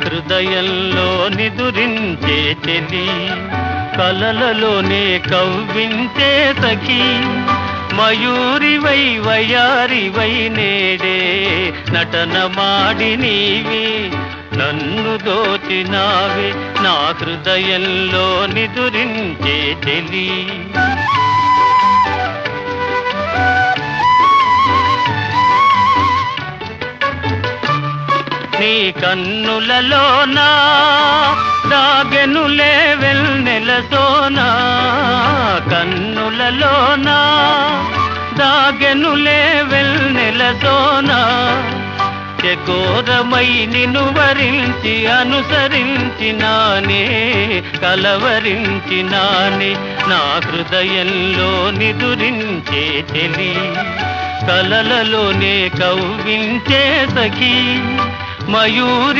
హృదయంలో నిదురించే చెలి, కలలలోనే కవ్వించే సఖి, మయూరివై వయారివై నేడే నటన మాడి నీవి నన్ను దోచినావే, నా హృదయంలో నిదురించే చెలి. నీ కన్నులలోనా దాగెనులే వెన్నెల సోనా, కన్నులలోనా దాగెనులే వెన్నెల సోనా, చకోరమై నిన్ను వరించి అనుసరించినానే కలవరించినానే, నా హృదయంలో నిదురించే చెలి, కలలలోనే కవ్వించే సఖి, మయూరి